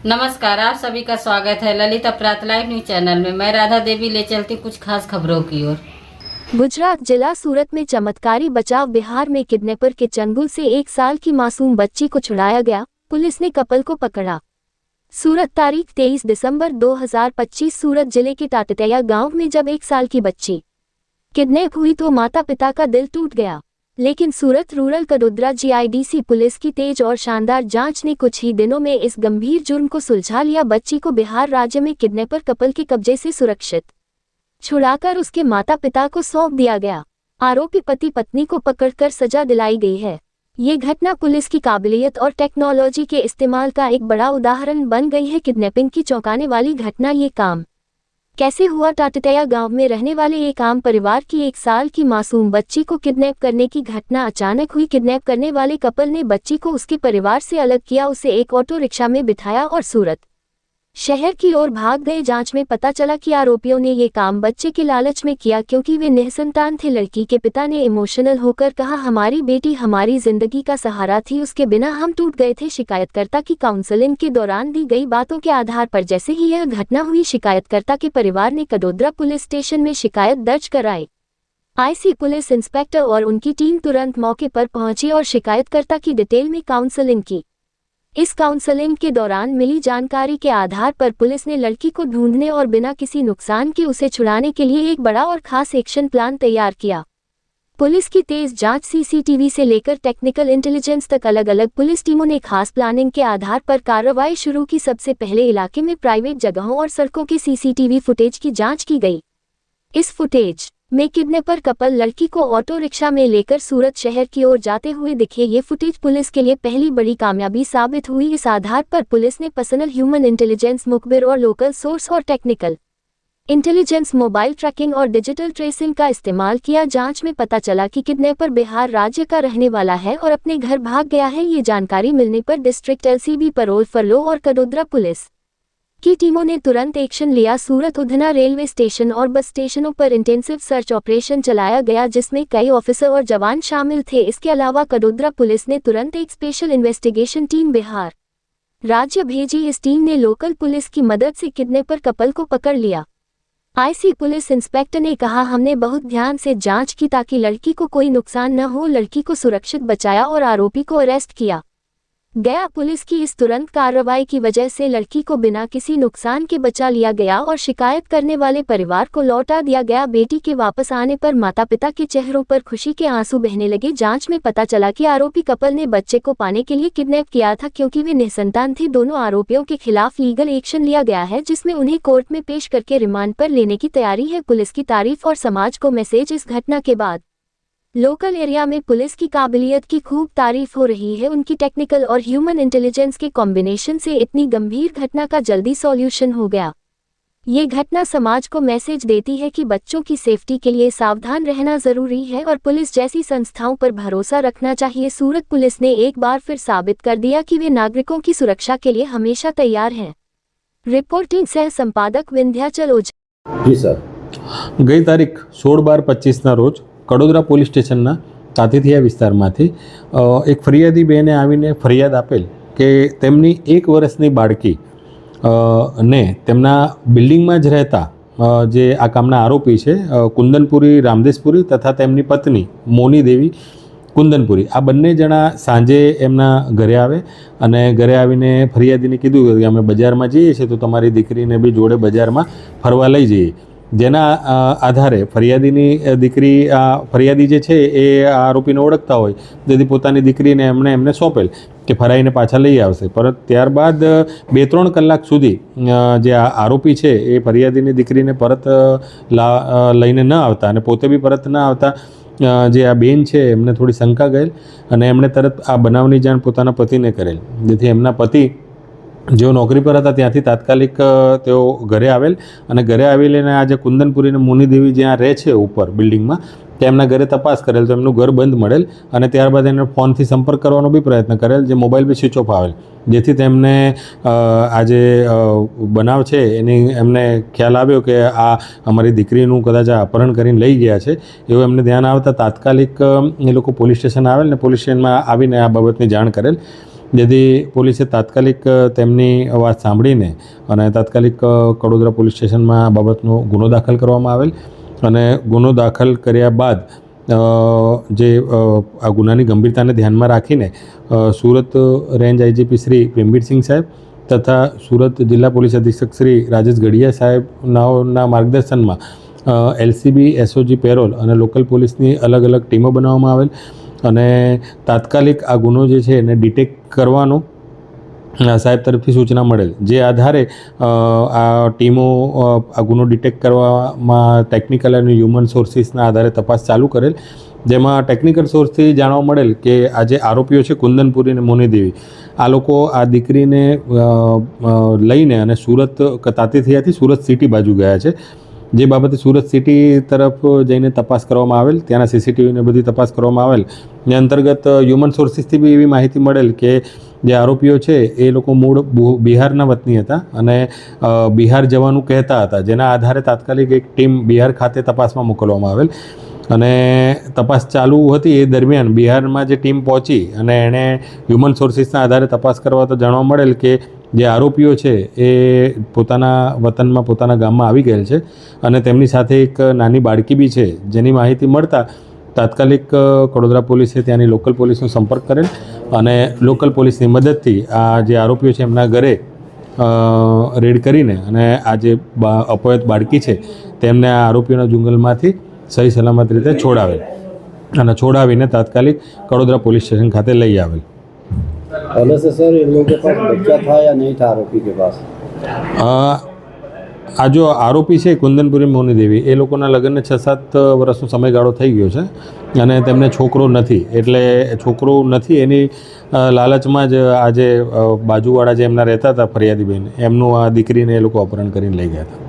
नमस्कार, आप सभी का स्वागत है ललित अपराध लाइव न्यूज चैनल में। मैं राधा देवी ले चलती कुछ खास खबरों की ओर। गुजरात जिला सूरत में चमत्कारी बचाव। बिहार में किडनैपर के चंगुल से 1 साल की मासूम बच्ची को छुड़ाया गया, पुलिस ने कपल को पकड़ा। सूरत तारीख 23 दिसंबर 2025। सूरत जिले के टाटतैया गांव में जब 1 साल की बच्ची किडनैप हुई तो माता पिता का दिल टूट गया, लेकिन सूरत रूरल कडोदरा जीआईडीसी पुलिस की तेज और शानदार जांच ने कुछ ही दिनों में इस गंभीर जुर्म को सुलझा लिया। बच्ची को बिहार राज्य में किडनैपर कपल के कब्जे से सुरक्षित छुड़ाकर उसके माता पिता को सौंप दिया गया। आरोपी पति पत्नी को पकड़कर सजा दिलाई गई है। ये घटना पुलिस की काबिलियत और टेक्नोलॉजी के इस्तेमाल का एक बड़ा उदाहरण बन गई है। किडनैपिंग की चौंकाने वाली घटना। ये काम कैसे हुआ? टाटतैया गांव में रहने वाले एक आम परिवार की 1 साल की मासूम बच्ची को किडनैप करने की घटना अचानक हुई। किडनैप करने वाले कपल ने बच्ची को उसके परिवार से अलग किया, उसे एक ऑटो रिक्शा में बिठाया और सूरत शहर की ओर भाग गए। जांच में पता चला कि आरोपियों ने ये काम बच्चे के लालच में किया, क्योंकि वे निसंतान थे। लड़की के पिता ने इमोशनल होकर कहा, हमारी बेटी हमारी जिंदगी का सहारा थी, उसके बिना हम टूट गए थे। शिकायतकर्ता की काउंसलिंग के दौरान दी गई बातों के आधार पर जैसे ही यह घटना हुई, शिकायतकर्ता के परिवार ने कडोदरा पुलिस स्टेशन में शिकायत दर्ज कराई। आईसी पुलिस इंस्पेक्टर और उनकी टीम तुरंत मौके पर पहुंची और शिकायतकर्ता की डिटेल में काउंसलिंग की। इस काउंसलिंग के दौरान मिली जानकारी के आधार पर पुलिस ने लड़की को ढूंढने और बिना किसी नुकसान के उसे छुड़ाने के लिए एक बड़ा और खास एक्शन प्लान तैयार किया। पुलिस की तेज जांच, सीसीटीवी से लेकर टेक्निकल इंटेलिजेंस तक अलग अलग पुलिस टीमों ने खास प्लानिंग के आधार पर कार्रवाई शुरू की। सबसे पहले इलाके में प्राइवेट जगहों और सड़कों के सीसीटीवी फुटेज की जांच की गई। इस फुटेज में किडनैपर कपल लड़की को ऑटो रिक्शा में लेकर सूरत शहर की ओर जाते हुए दिखे। ये फुटेज पुलिस के लिए पहली बड़ी कामयाबी साबित हुई। इस आधार पर पुलिस ने पर्सनल ह्यूमन इंटेलिजेंस, मुखबिर और लोकल सोर्स और टेक्निकल इंटेलिजेंस, मोबाइल ट्रैकिंग और डिजिटल ट्रेसिंग का इस्तेमाल किया। जांच में पता चला कि किडनैपर बिहार राज्य का रहने वाला है और अपने घर भाग गया है। ये जानकारी मिलने पर डिस्ट्रिक्ट एलसीबी, परोल, फरलो और कडोदरा पुलिस की टीमों ने तुरंत एक्शन लिया। सूरत उधना रेलवे स्टेशन और बस स्टेशनों पर इंटेंसिव सर्च ऑपरेशन चलाया गया, जिसमें कई ऑफिसर और जवान शामिल थे। इसके अलावा कडोदरा पुलिस ने तुरंत एक स्पेशल इन्वेस्टिगेशन टीम बिहार राज्य भेजी। इस टीम ने लोकल पुलिस की मदद से किडनैपर कपल को पकड़ लिया। आईसी पुलिस इंस्पेक्टर ने कहा, हमने बहुत ध्यान से जांच की ताकि लड़की को कोई नुकसान न हो। लड़की को सुरक्षित बचाया और आरोपी को अरेस्ट किया गया। पुलिस की इस तुरंत कार्रवाई की वजह से लड़की को बिना किसी नुकसान के बचा लिया गया और शिकायत करने वाले परिवार को लौटा दिया गया। बेटी के वापस आने पर माता पिता के चेहरों पर खुशी के आंसू बहने लगे। जांच में पता चला कि आरोपी कपल ने बच्चे को पाने के लिए किडनैप किया था, क्योंकि वे निसंतान थे। दोनों आरोपियों के खिलाफ लीगल एक्शन लिया गया है, जिसमें उन्हें कोर्ट में पेश करके रिमांड पर लेने की तैयारी है। पुलिस की तारीफ और समाज को मैसेज। इस घटना के बाद लोकल एरिया में पुलिस की काबिलियत की खूब तारीफ हो रही है। उनकी टेक्निकल और ह्यूमन इंटेलिजेंस के कॉम्बिनेशन से इतनी गंभीर घटना का जल्दी सॉल्यूशन हो गया। ये घटना समाज को मैसेज देती है कि बच्चों की सेफ्टी के लिए सावधान रहना जरूरी है और पुलिस जैसी संस्थाओं पर भरोसा रखना चाहिए। सूरत पुलिस ने एक बार फिर साबित कर दिया कि वे नागरिकों की सुरक्षा के लिए हमेशा तैयार हैं। रिपोर्टिंग सह संपादक विंध्याचल ओझा। जी सर, गई तारीख 16/12/25 रोज કડોદરા પોલીસ સ્ટેશનના તાતીથિયા વિસ્તારમાંથી એક ફરિયાદી બેને આવીને ફરિયાદ આપેલ કે તેમની 1 વર્ષની બાળકી ને તેમના બિલ્ડિંગમાં જ રહેતા જે આ કામના આરોપી છે કુંદનપુરી રામદેશપુરી તથા તેમની પત્ની મોની દેવી કુંદનપુરી, આ બંને જણા સાંજે એમના ઘરે આવે અને ઘરે આવીને ફરિયાદીને કીધું કે અમે બજારમાં જઈએ છીએ તો તમારી દીકરીને બી જોડે બજારમાં ફરવા લઈ જઈએ। જેના આધારે ફરિયાદીની દીકરી ફરિયાદી જે છે એ આરોપીને ઓળખતા હોય તેથી પોતાની દીકરીને એમને સોંપેલ કે ફરાઈને પાછા લઈ આવશે। પરંતુ ત્યારબાદ 2-3 કલાક સુધી જે આરોપી છે એ ફરિયાદીની દીકરીને પરત લઈને ન આવતા અને પોતે બી પરત ન આવતા જે આ બેન છે એમને થોડી શંકા ગયેલ અને એમણે તરત આ બનાવની જાણ પોતાના પતિને કરેલ, જેથી એમના પતિ જેઓ નોકરી પર હતા ત્યાંથી તાત્કાલિક તેઓ ઘરે આવેલ અને ઘરે આવીને આ જે કુંદનપુરી અને મુનિદેવી જ્યાં રહે છે ઉપર બિલ્ડિંગમાં તેમના ઘરે તપાસ કરેલ તો એમનું ઘર બંધ મળેલ અને ત્યારબાદ એને ફોનથી સંપર્ક કરવાનો બી પ્રયત્ન કરેલ, જે મોબાઈલ બી સ્વિચ ઓફ આવેલ, જેથી તેમને આ જે બનાવ છે એની એમને ખ્યાલ આવ્યો કે આ અમારી દીકરીનું કદાચ આ અપહરણ કરીને લઈ ગયા છે એવું એમને ધ્યાન આવતા તાત્કાલિક એ લોકો પોલીસ સ્ટેશન આવેલ ને પોલીસ સ્ટેશનમાં આવીને આ બાબતની જાણ કરેલ। જેથી પોલીસે તાત્કાલિક તેમની વાત સાંભળીને અને તાત્કાલિક કડોદરા પોલીસ સ્ટેશનમાં આ બાબતનો ગુનો દાખલ કરવામાં આવેલ અને ગુનો દાખલ કર્યા બાદ જે આ ગુનાની ગંભીરતાને ધ્યાનમાં રાખીને સુરત રેન્જ આઈજીપી શ્રી પ્રેમવીરસિંહ સાહેબ તથા સુરત જિલ્લા પોલીસ અધિક્ષક શ્રી રાજેશ ગઢિયા સાહેબના માર્ગદર્શનમાં એલસીબી એસઓજી પેરોલ અને લોકલ પોલીસની અલગ અલગ ટીમો બનાવવામાં આવેલ અને તાત્કાલિક આ ગુનો જે છે એને ડિટેક્ટ કરવાનો સાહેબ તરફથી સૂચના મળેલ, જે આધારે આ ટીમો આ ગુનો ડિટેક્ટ કરવામાં ટેકનિકલ અને હ્યુમન સોર્સિસના આધારે તપાસ ચાલુ કરેલ, જેમાં ટેકનિકલ સોર્સથી જાણવા મળેલ કે આ જે આરોપીઓ છે કુંદનપુરી અને મોનીદેવી, આ લોકો આ દીકરીને લઈને અને સુરત તાતીથિયાથી સુરત સિટી બાજુ ગયા છે, જે બાબતે સુરત સિટી તરફ જઈને તપાસ કરવામાં આવેલ, ત્યાંના સીસીટીવીને બધી તપાસ કરવામાં આવેલ. એ અંતર્ગત હ્યુમન સોર્સિસથી બી એવી માહિતી મળેલ કે જે આરોપીઓ છે એ લોકો મૂળ બિહારના વતની હતા અને બિહાર જવાનું કહેતા હતા, જેના આધારે તાત્કાલિક એક ટીમ બિહાર ખાતે તપાસમાં મોકલવામાં આવેલ અને તપાસ ચાલુ હતી. એ દરમિયાન બિહારમાં જે ટીમ પહોંચી અને એણે હ્યુમન સોર્સિસના આધારે તપાસ કરવા તો જાણવા મળેલ કે જે આરોપીઓ છે એ પોતાના વતનમાં પોતાના ગામમાં આવી ગયેલ છે અને તેમની સાથે એક નાની બાળકી બી છે, જેની માહિતી મળતા તાત્કાલિક કડોદરા પોલીસે ત્યાંની લોકલ પોલીસનો સંપર્ક કરેલ અને લોકલ પોલીસની મદદથી આ જે આરોપીઓ છે એમના ઘરે રેડ કરીને અને આ જે અપહૃત બાળકી છે તેમને આ આરોપીઓના જંગલમાંથી સહી સલામત રીતે છોડાવેલ અને છોડાવીને તાત્કાલિક કડોદરા પોલીસ સ્ટેશન ખાતે લઈ આવેલ. पहले से सर इन लोगों के पास बच्चा था या नहीं था आरोपी के पास? આ જો આરોપી છે કુંદનપુરી મોનીદેવી, એ લોકોના લગ્નને 6-7 વર્ષનો સમયગાળો થઈ ગયો છે અને તેમને છોકરો નથી, એટલે છોકરો નથી એની લાલચમાં જ આજે બાજુવાળા જે એમના રહેતા હતા ફરિયાદીબેન, એમનું આ દીકરીને એ લોકો અપહરણ કરીને લઈ ગયા હતા.